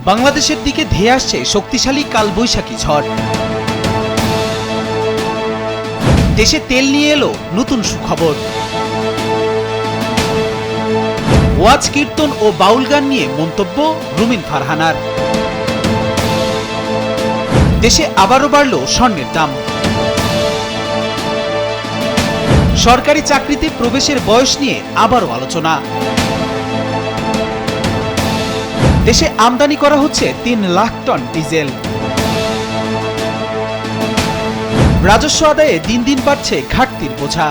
বাংলাদেশের দিকে ধেয়ে আসছে শক্তিশালী কালবৈশাখী ঝড়। দেশে তেল নিয়ে এলো নতুন সুখবর। ওয়াজ, কীর্তন ও বাউল গান নিয়ে মন্তব্য রুমিন ফারহানার। দেশে আবারও বাড়ল স্বর্ণের দাম। সরকারি চাকরিতে প্রবেশের বয়স নিয়ে আবারও আলোচনা। দেশে আমদানি করা হচ্ছে ৩ লাখ টন ডিজেল। রাজস্ব আদায়ে দিন দিন বাড়ছে ঘাটতির বোঝা।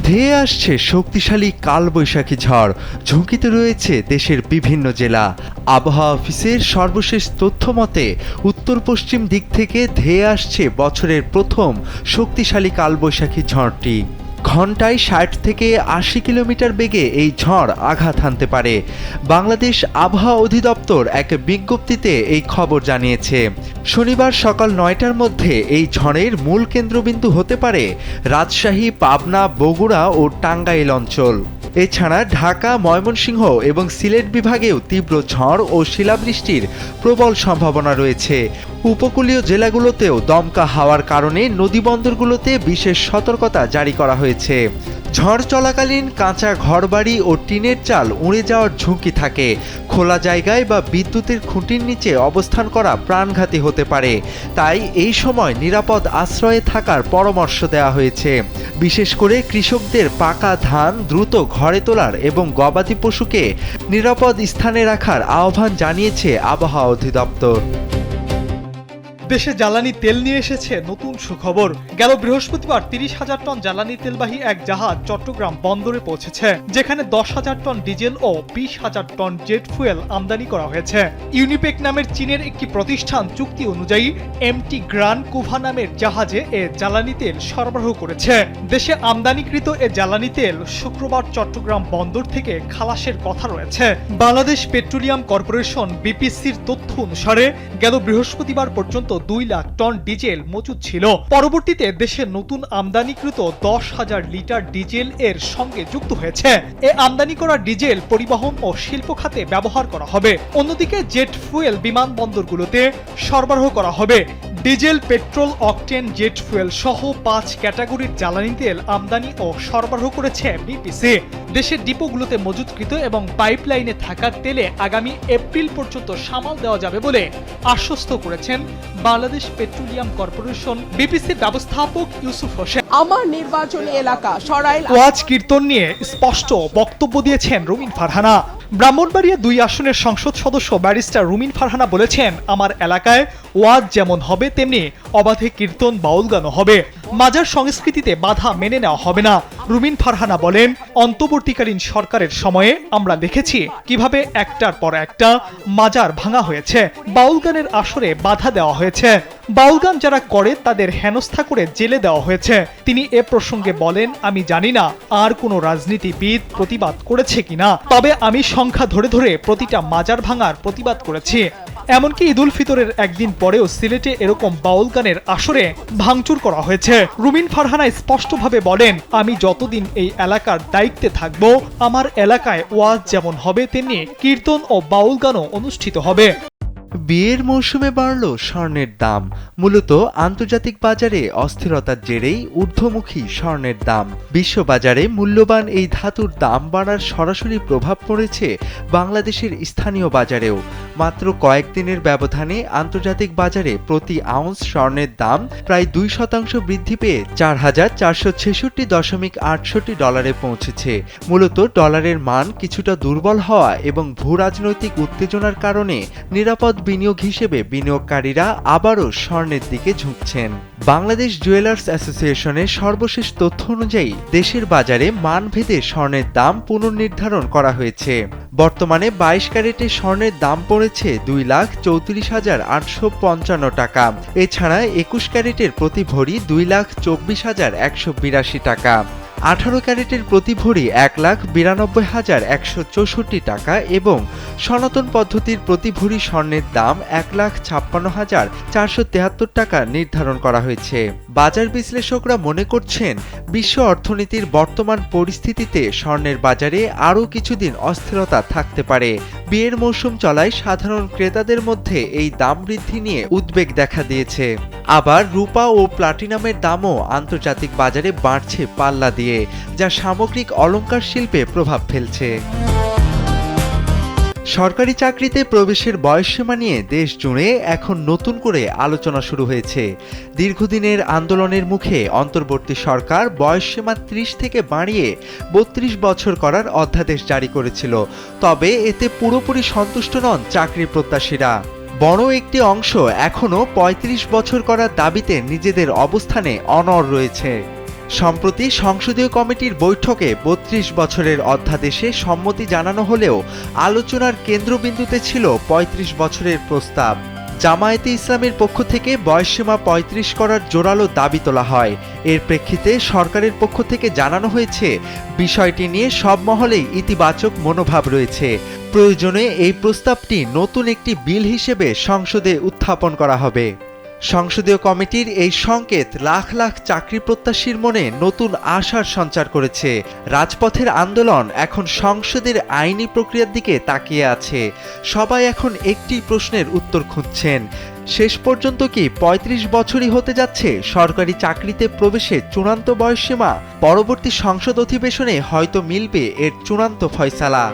ধেয়ে আসছে শক্তিশালী কালবৈশাখী ঝড়, ঝুঁকিতে রয়েছে দেশের বিভিন্ন জেলা। আবহাওয়া অফিসের সর্বশেষ তথ্য মতে উত্তর পশ্চিম দিক থেকে ধেয়ে আসছে বছরের প্রথম শক্তিশালী কালবৈশাখী ঝড়টি। ঘন্টায় ৬০ থেকে ৮০ কিলোমিটার বেগে এই ঝড় আঘাত হানতে পারে। বাংলাদেশ আবহাওয়া অধিদপ্তর এক বিজ্ঞপ্তিতে এই খবর জানিয়েছে। শনিবার সকাল ৯টার মধ্যে এই ঝড়ের মূল কেন্দ্রবিন্দু হতে পারে রাজশাহী, পাবনা, বগুড়া ও টাঙ্গাইল অঞ্চল। এছাড়া ঢাকা, ময়মনসিংহ এবং সিলেট বিভাগেও তীব্র ঝড় ও শিলাবৃষ্টির প্রবল সম্ভাবনা রয়েছে। উপকূলীয় জেলাগুলোতেও দমকা হাওয়ার কারণে নদীবন্দরগুলোতে বিশেষ সতর্কতা জারি করা হয়েছে। ঝড় চলাকালীন কাঁচা ঘরবাড়ি ও টিনের চাল উড়ে যাওয়ার ঝুঁকি থাকে। খোলা জায়গায় বা বিদ্যুতের খুঁটির নিচে অবস্থান করা প্রাণঘাতী হতে পারে। তাই এই সময় নিরাপদ আশ্রয়ে থাকার পরামর্শ দেওয়া হয়েছে। বিশেষ করে কৃষকদের পাকা ধান দ্রুত ঘরে তোলার এবং গবাদি পশুকে নিরাপদ স্থানে রাখার আহ্বান জানিয়েছে আবহাওয়া অধিদপ্তর। দেশে জ্বালানি তেল নিয়ে এসেছে নতুন সুখবর। গেল বৃহস্পতিবার ৩০,০০০ টন জ্বালানি তেলবাহী এক জাহাজ চট্টগ্রাম বন্দরে পৌঁছেছে, যেখানে ১০,০০০ টন ডিজেল ও ২০,০০০ টন জেট ফুয়েল আমদানি করা হয়েছে। ইউনিপেক নামের চীনের একটি প্রতিষ্ঠান চুক্তি অনুযায়ী এমটি গ্রান কুভা নামের জাহাজে এ জ্বালানি তেল সরবরাহ করেছে। দেশে আমদানিকৃত এ জ্বালানি তেল শুক্রবার চট্টগ্রাম বন্দর থেকে খালাসের কথা রয়েছে। বাংলাদেশ পেট্রোলিয়াম কর্পোরেশন বিপিসির তথ্য অনুসারে গেল বৃহস্পতিবার পর্যন্ত ২ লাখ টন ডিজেল মজুদ ছিল। পরবর্তীতে দেশে নতুন আমদানিকৃত ১০,০০০ লিটার ডিজেল এর সঙ্গে যুক্ত হয়েছে। এ আমদানি করা ডিজেল পরিবহন ও শিল্প খাতে ব্যবহার করা হবে। অন্যদিকে জেট ফুয়েল বিমানবন্দরগুলোতে সরবরাহ করা হবে। Diesel, petrol, octane, jet fuel সহ ৫ ক্যাটাগরির জ্বালানি তেল আমদানি ও সরবরাহ করেছে বিপিসি। দেশের ডিপোগুলোতে মজুতকৃত এবং পাইপলাইনে থাকা তেলে আগামী এপ্রিল পর্যন্ত সামাল দেওয়া যাবে বলে আশ্বস্ত করেছেন বাংলাদেশ পেট্রোলিয়াম কর্পোরেশন বিপিসির ব্যবস্থাপক ইউসুফ হোসেন। আমার নির্বাচনী এলাকা সরাইল ওয়াজ, কীর্তন নিয়ে স্পষ্ট বক্তব্য দিয়েছেন রুমিন ফারহানা। ব্রাহ্মণবাড়িয়া ২ আসনের সংসদ সদস্য ব্যারিস্টার রুমিন ফারহানা বলেছেন, আমার এলাকায় ওয়াজ যেমন হবে তেমনি অবাধে কীর্তন, বাউল গানও হবে। মাজার সংস্কৃতিতে বাধা মেনে নেওয়া হবে না। রুমিন ফারহানা বলেন, অন্তর্বর্তীকালীন সরকারের সময়ে আমরা দেখেছি কিভাবে একটার পর একটা মাজার ভাঙা হয়েছে, বাউল গানের আসরে বাধা দেওয়া হয়েছে। বাউল গান যারা করে তাদের হেনস্থা করে জেলে দেওয়া হয়েছে। তিনি এ প্রসঙ্গে বলেন, আমি জানি না আর কোনো রাজনীতিবিদ প্রতিবাদ করেছে কিনা, তবে আমি সংখ্যা ধরে ধরে প্রতিটা মাজার ভাঙার প্রতিবাদ করেছি। এমনকি ঈদুল ফিতরের একদিন পরেও সিলেটে এরকম বাউল গানের আসরে ভাঙচুর করা হয়েছে। রুমিন ফারহানা স্পষ্টভাবে বলেন, আমি যতদিন এই এলাকার দায়িত্বে থাকব, আমার এলাকায় ওয়াজ যেমন হবে তেমনি কীর্তন ও বাউল গানও অনুষ্ঠিত হবে। বিয়ের মৌসুমে বাড়ল স্বর্ণের দাম। মূলত আন্তর্জাতিক বাজারে অস্থিরতার জেরেই ঊর্ধ্বমুখী স্বর্ণের দাম। বিশ্ববাজারে মূল্যবান এই ধাতুর দাম বাড়ার সরাসরি প্রভাব পড়েছে বাংলাদেশের স্থানীয় বাজারেও। মাত্র কয়েকদিনের ব্যবধানে আন্তর্জাতিক বাজারে প্রতি আউন্স স্বর্ণের দাম প্রায় ২% বৃদ্ধি পেয়ে ৪,৪৬৬.৬৮ ডলারে পৌঁছেছে। মূলত ডলারের মান কিছুটা দুর্বল হওয়া এবং ভূরাজনৈতিক উত্তেজনার কারণে নিরাপদ বিনিয়োগ হিসেবে বিনিয়োগকারীরা আবারও স্বর্ণের দিকে ঝুঁকছেন। বাংলাদেশ জুয়েলার্স অ্যাসোসিয়েশনের সর্বশেষ তথ্য অনুযায়ী দেশের বাজারে মানভেদে স্বর্ণের দাম পুনর্নির্ধারণ করা হয়েছে। বর্তমানে ২২ ক্যারেটের স্বর্ণের দাম পড়েছে ২,৩৪,৮৫৫ টাকা। এছাড়া ২১ ক্যারেটের প্রতি ভরি ২,২৪,১৮২ টাকা। 18 ক্যারেটের প্রতি ভরি 1,92,164 টাকা এবং সনাতন পদ্ধতির প্রতি ভরি স্বর্ণের দাম 1,56,473 টাকা নির্ধারণ করা হয়েছে। বাজার বিশ্লেষকরা মনে করছেন, বিশ্ব অর্থনীতির বর্তমান পরিস্থিতিতে স্বর্ণের বাজারে আরও কিছুদিন অস্থিরতা থাকতে পারে। বিয়ের মৌসুম চলায় সাধারণ ক্রেতাদের মধ্যে এই দাম বৃদ্ধি নিয়ে উদ্বেগ দেখা দিয়েছে। আবার রূপা ও প্লাটিনামের দামও আন্তর্জাতিক বাজারে বাড়ছে পাল্লা দিয়ে, যা সামগ্রিক অলংকার শিল্পে প্রভাব ফেলছে। সরকারি চাকরিতে প্রবেশের বয়সসীমা নিয়ে দেশ জুড়ে এখন নতুন করে আলোচনা শুরু হয়েছে। দীর্ঘদিনের আন্দোলনের মুখে অন্তর্বর্তী সরকার বয়সসীমা 30 থেকে বাড়িয়ে 32 বছর করার অধ্যাদেশ জারি করেছিল। তবে এতে পুরোপুরি সন্তুষ্ট নন চাকরি প্রত্যাশীরা। বড় একটি অংশ এখনও 35 বছর করার দাবিতে নিজেদের অবস্থানে অনড় রয়েছে। সম্প্রতি সংসদীয় কমিটির বৈঠকে 32 বছরের অধ্যাদেশে সম্মতি জানানো হলেও আলোচনার কেন্দ্রবিন্দুতে ছিল 35 বছরের প্রস্তাব। জামায়াতে ইসলামের পক্ষ থেকে বয়সসীমা 35 করার জোরালো দাবি তোলা হয়। এর প্রেক্ষিতে সরকারের পক্ষ থেকে জানানো হয়েছে, বিষয়টি নিয়ে সব মহলেই ইতিবাচক মনোভাব রয়েছে। প্রয়োজনে এই প্রস্তাবটি নতুন একটি বিল হিসেবে সংসদে উত্থাপন করা হবে। সংসদীয় কমিটির এই সংকেত লাখ লাখ চাকরি প্রত্যাশীর মনে নতুন আশার সঞ্চার করেছে। রাজপথের আন্দোলন এখন সংসদের আইনি প্রক্রিয়ার দিকে তাকিয়ে আছে। সবাই এখন একটি প্রশ্নের উত্তর খুঁজছেন, শেষ পর্যন্ত কি 35 বছরই হতে যাচ্ছে সরকারি চাকরিতে প্রবেশের চূড়ান্ত বয়সসীমা? পরবর্তী সংসদ অধিবেশনে হয়তো মিলবে এর চূড়ান্ত ফয়সালা।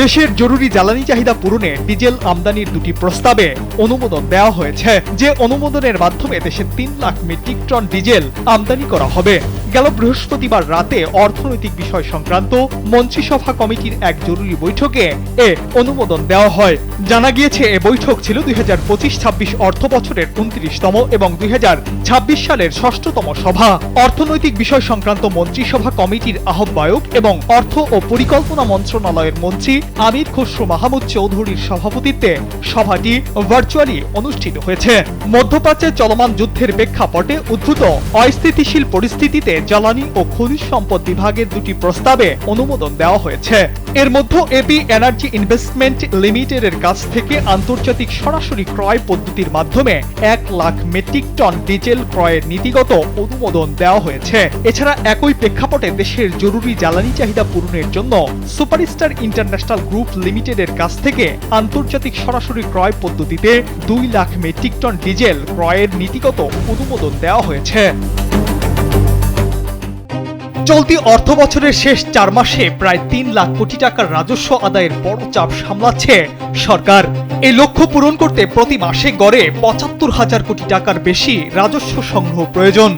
দেশের জরুরি জ্বালানি চাহিদা পূরণে ডিজেল আমদানির দুটি প্রস্তাবে অনুমোদন দেওয়া হয়েছে, যে অনুমোদনের মাধ্যমে দেশে 3 লাখ মেট্রিক টন ডিজেল আমদানি করা হবে। গেল বৃহস্পতিবার রাতে অর্থনৈতিক বিষয় সংক্রান্ত মন্ত্রিসভা কমিটির এক জরুরি বৈঠকে এ অনুমোদন দেওয়া হয়। জানা গিয়েছে, এ বৈঠক ছিল 2025-26 অর্থ বছরের 29তম এবং 2026 সালের 6ষষ্ঠতম সভা। অর্থনৈতিক বিষয় সংক্রান্ত মন্ত্রিসভা কমিটির আহ্বায়ক এবং অর্থ ও পরিকল্পনা মন্ত্রণালয়ের মন্ত্রী আমির খসরু মাহমুদ চৌধুরীর সভাপতিত্বে সভাটি ভার্চুয়ালি অনুষ্ঠিত হয়েছে। মধ্যপ্রাচ্যে চলমান যুদ্ধের প্রেক্ষাপটে উদ্ভূত অস্থিতিশীল পরিস্থিতিতে জ্বালানি ও খনিজ সম্পদ বিভাগের দুটি প্রস্তাবে অনুমোদন দেওয়া হয়েছে। এর মধ্যে এপি এনার্জি ইনভেস্টমেন্ট লিমিটেডের কাছ থেকে আন্তর্জাতিক সরাসরি ক্রয় পদ্ধতির মাধ্যমে 1 লাখ মেট্রিক টন ডিজেল ক্রয়ের নীতিগত অনুমোদন দেওয়া হয়েছে। এছাড়া একই প্রেক্ষাপটে দেশের জরুরি জ্বালানি চাহিদা পূরণের জন্য সুপারস্টার ইন্টারন্যাশনাল গ্রুপ লিমিটেডের কাছ থেকে আন্তর্জাতিক সরাসরি ক্রয় পদ্ধতিতে 2 লাখ মেট্রিক টন ডিজেল ক্রয়ের নীতিগত অনুমোদন দেওয়া হয়েছে। চলতি অর্থ বছরের শেষ 4 মাসে প্রায় 3 লাখ কোটি টাকার রাজস্ব আদায়ের বড় চাপ সামলাচ্ছে সরকার। এই লক্ষ্য পূরণ করতে প্রতি মাসে গড়ে 75,000 কোটি টাকার বেশি রাজস্ব সংগ্রহ প্রয়োজন।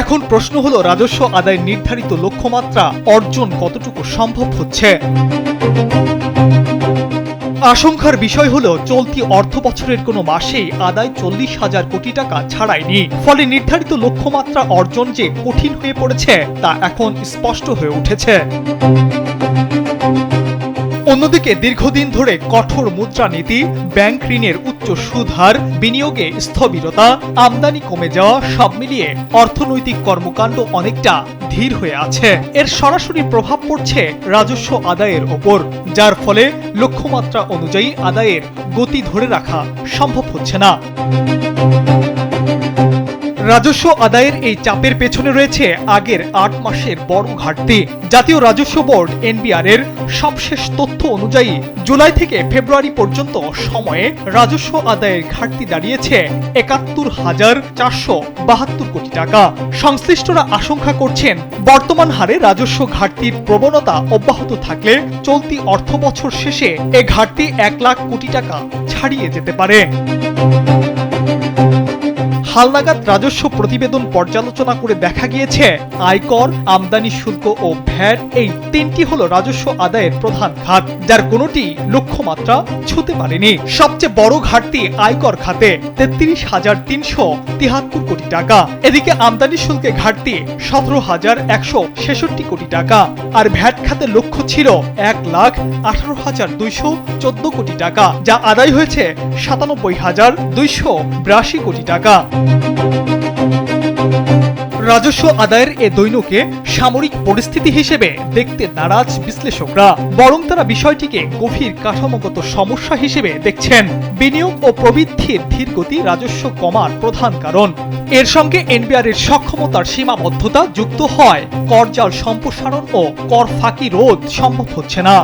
এখন প্রশ্ন হলো, রাজস্ব আদায়ের নির্ধারিত লক্ষ্যমাত্রা অর্জন কতটুকু সম্ভব হচ্ছে? আশঙ্কার বিষয় হলো, চলতি অর্থ বছরের কোনো মাসেই আদায় 40,000 কোটি টাকা ছাড়ায়নি। ফলে নির্ধারিত লক্ষ্যমাত্রা অর্জন যে কঠিন হয়ে পড়েছে তা এখন স্পষ্ট হয়ে উঠেছে। অন্যদিকে দীর্ঘদিন ধরে কঠোর মুদ্রানীতি, ব্যাংক ঋণের উচ্চ সুদ হার, বিনিয়োগে স্থবিরতা, আমদানি কমে যাওয়া সব মিলিয়ে অর্থনৈতিক কর্মকাণ্ড অনেকটা ধীর হয়ে আছে। এর সরাসরি প্রভাব পড়ছে রাজস্ব আদায়ের ওপর, যার ফলে লক্ষ্যমাত্রা অনুযায়ী আদায়ের গতি ধরে রাখা সম্ভব হচ্ছে না। রাজস্ব আদায়ের এই চাপের পেছনে রয়েছে আগের 8 মাসের বড় ঘাটতি। জাতীয় রাজস্ব বোর্ড এনবিআর এর সবশেষ তথ্য অনুযায়ী জুলাই থেকে ফেব্রুয়ারি পর্যন্ত সময়ে রাজস্ব আদায়ের ঘাটতি দাঁড়িয়েছে 71,472 কোটি টাকা। সংশ্লিষ্টরা আশঙ্কা করছেন, বর্তমান হারে রাজস্ব ঘাটতির প্রবণতা অব্যাহত থাকলে চলতি অর্থ বছর শেষে এ ঘাটতি 1 লাখ কোটি টাকা ছাড়িয়ে যেতে পারে। হালনাগাদ রাজস্ব প্রতিবেদন পর্যালোচনা করে দেখা গিয়েছে, আয়কর, আমদানি শুল্ক ও ভ্যাট এই 3টি হলো রাজস্ব আদায়ের প্রধান খাত, যার কোনোটি লক্ষ্যমাত্রা ছুঁতে পারেনি। সবচেয়ে বড় ঘাটতি আয়কর খাতে 33,373 কোটি টাকা। এদিকে আমদানি শুল্কে ঘাটতি 17,166 কোটি টাকা। আর ভ্যাট খাতে লক্ষ্য ছিল 1,18,214 কোটি টাকা, যা আদায় হয়েছে 97,282 কোটি টাকা। রাজস্ব আদায়ের এ দৈন্যকে সামরিক পরিস্থিতি হিসেবে দেখতে নারাজ বিশ্লেষকরা, বরং তারা বিষয়টিকে গভীর কাঠামোগত সমস্যা হিসেবে দেখছেন। বিনিয়োগ ও প্রবৃদ্ধির ধীরগতি রাজস্ব কমার প্রধান কারণ। এর সঙ্গে এনবিআরের সক্ষমতার সীমাবদ্ধতা যুক্ত হয় করজাল সম্প্রসারণ ও কর ফাঁকি রোধ সম্ভব হচ্ছে না।